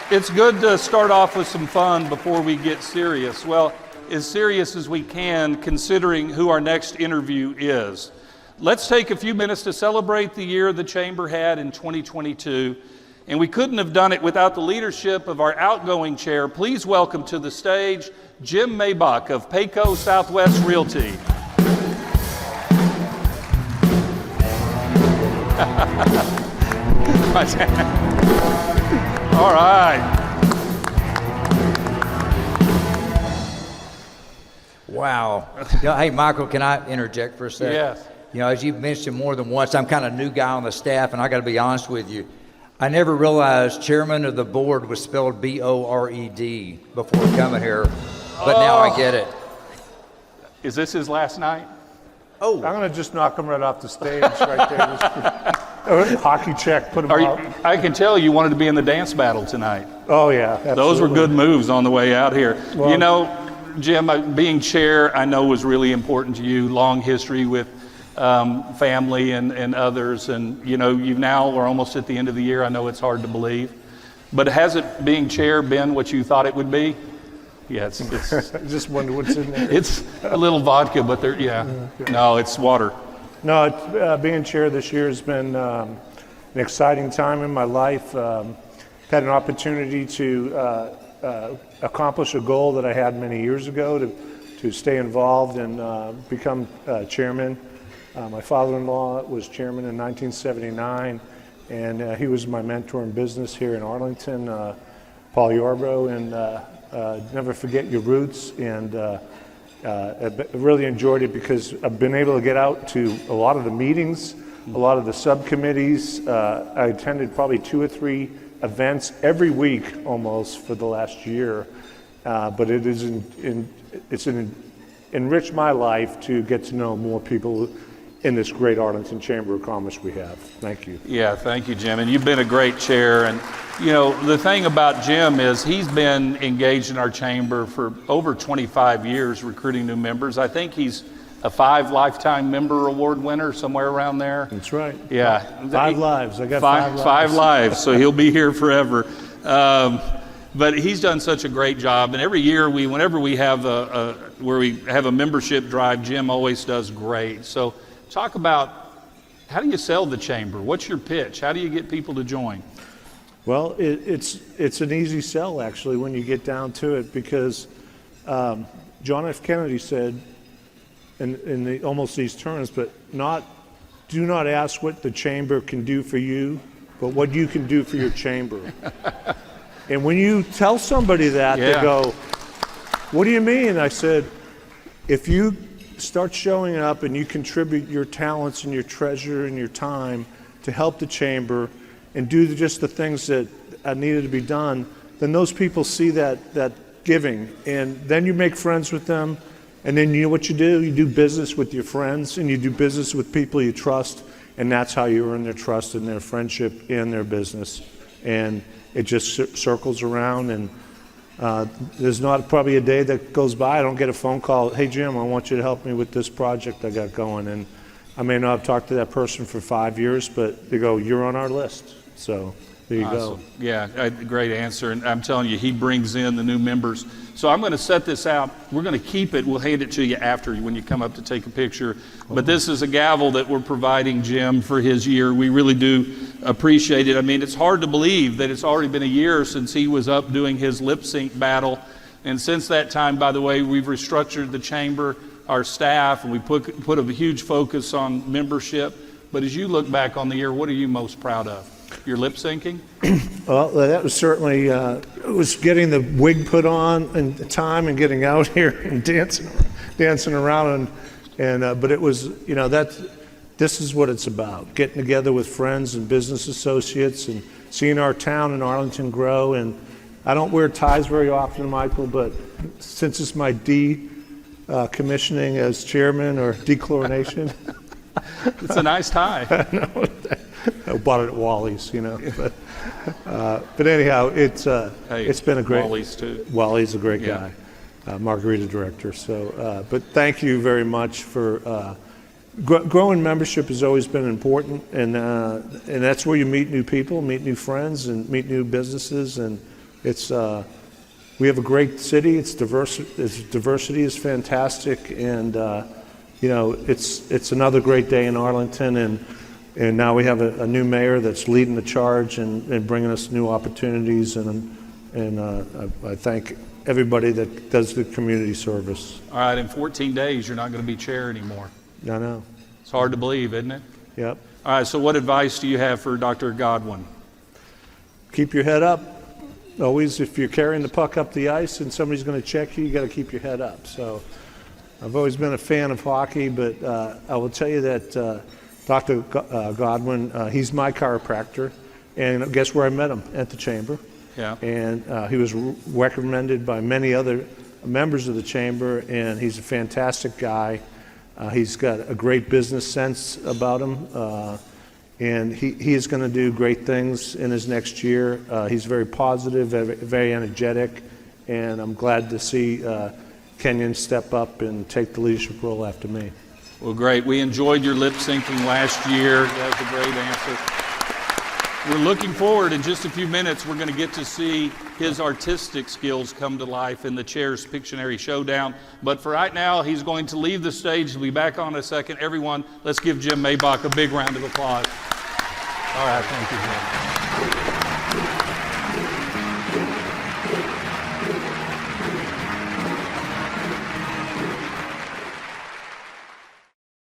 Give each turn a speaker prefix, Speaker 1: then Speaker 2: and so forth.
Speaker 1: It's good to start off with some fun before we get serious. Well, as serious as we can, considering who our next interview is. Let's take a few minutes to celebrate the year the Chamber had in 2022. And we couldn't have done it without the leadership of our outgoing chair. Please welcome to the stage Jim Maibach of Peyco Southwest Realty. All right.
Speaker 2: Wow. Hey, Michael, can I interject for a second?
Speaker 1: Yes.
Speaker 2: You know, as you've mentioned more than once, I'm kind of a new guy on the staff, and I got to be honest with you. I never realized chairman of the board was spelled B-O-R-E-D before coming here, but now I get it.
Speaker 1: Is this his last night?
Speaker 3: Oh. I'm going to just knock him right off the stage right there. Hockey check, put him out.
Speaker 1: I can tell you wanted to be in the dance battle tonight.
Speaker 3: Oh, yeah. Absolutely.
Speaker 1: Those were good moves on the way out here. Well, you know, Jim, being chair, I know was really important to you, long history with family and others, and you know, you now are almost at the end of the year. I know it's hard to believe, but has it, being chair, been what you thought it would be? Yeah, it's
Speaker 3: I just wonder what's in there.
Speaker 1: It's a little vodka, but no, it's water.
Speaker 3: No, it's, being chair this year has been an exciting time in my life. Had an opportunity to accomplish a goal that I had many years ago to stay involved and become chairman. My father-in-law was chairman in 1979, and he was my mentor in business here in Arlington, Paul Yarbrough, and never forget your roots. And I really enjoyed it because I've been able to get out to a lot of the meetings, a lot of the subcommittees. I attended probably 2 or 3 events every week almost for the last year, but it's enriched my life to get to know more people in this great Arlington Chamber of Commerce we have. Thank you.
Speaker 1: Yeah, thank you, Jim. And you've been a great chair. And you know, the thing about Jim is he's been engaged in our chamber for over 25 years recruiting new members. I think he's a 5 lifetime member award winner, somewhere around there.
Speaker 3: That's right.
Speaker 1: Yeah.
Speaker 3: 5 lives. I got 5 lives.
Speaker 1: 5 lives, so he'll be here forever. But he's done such a great job, and every year whenever we have where we have a membership drive, Jim always does great. So talk about, how do you sell the chamber? What's your pitch? How do you get people to join?
Speaker 3: Well, it's an easy sell actually when you get down to it, because John F. Kennedy said in almost these terms, but do not ask what the chamber can do for you, but what you can do for your chamber. And when you tell somebody that, they go, what do you mean? I said, if you start showing up and you contribute your talents and your treasure and your time to help the chamber and do just the things that needed to be done, then those people see that giving, and then you make friends with them, and then you know what you do? You do business with your friends, and you do business with people you trust, and that's how you earn their trust and their friendship and their business. And it just circles around, and there's not probably a day that goes by I don't get a phone call, hey Jim, I want you to help me with this project I got going. And I may not have talked to that person for 5 years, but they go, you're on our list. So there you go.
Speaker 1: Yeah, great answer. And I'm telling you, he brings in the new members. So I'm going to set this out. We're going to keep it. We'll hand it to you after when you come up to take a picture. But this is a gavel that we're providing Jim for his year. We really do appreciate it. I mean, it's hard to believe that it's already been a year since he was up doing his lip sync battle. And since that time, by the way, we've restructured the chamber, our staff, and we put a huge focus on membership. But as you look back on the year, what are you most proud of? Your lip syncing?
Speaker 3: Well, that was certainly, it was getting the wig put on in time and getting out here and dancing around. But it was, you know, this is what it's about, getting together with friends and business associates and seeing our town in Arlington grow. And I don't wear ties very often, Michael, but since it's my commissioning as chairman or declination.
Speaker 1: It's a nice tie.
Speaker 3: I bought it at Wally's, you know. But anyhow, it's been a great.
Speaker 1: Wally's too.
Speaker 3: Wally's a great guy, margarita director. So, but thank you very much for growing membership has always been important, and that's where you meet new people, meet new friends, and meet new businesses, and It's we have a great city. Its diversity is fantastic, and you know, it's another great day in Arlington, and now we have a new mayor that's leading the charge and bringing us new opportunities, and I thank everybody that does the community service.
Speaker 1: All right, in 14 days, you're not going to be chair anymore.
Speaker 3: I know.
Speaker 1: It's hard to believe, isn't it?
Speaker 3: Yep.
Speaker 1: All right, so what advice do you have for Dr. Godwin?
Speaker 3: Keep your head up. Always, if you're carrying the puck up the ice and somebody's going to check you, you got to keep your head up. So I've always been a fan of hockey, but I will tell you that Dr. Godwin, he's my chiropractor, and guess where I met him? At the chamber.
Speaker 1: Yeah.
Speaker 3: And he was recommended by many other members of the chamber, and he's a fantastic guy. He's got a great business sense about him, and he is going to do great things in his next year. He's very positive, very energetic, and I'm glad to see Kenyon step up and take the leadership role after me.
Speaker 1: Well, great. We enjoyed your lip syncing last year. That was a great answer. We're looking forward, in just a few minutes, we're going to get to see his artistic skills come to life in the Chairs Pictionary Showdown. But for right now, he's going to leave the stage. He'll be back on in a second. Everyone, let's give Jim Maibach a big round of applause. All right, thank you, Jim.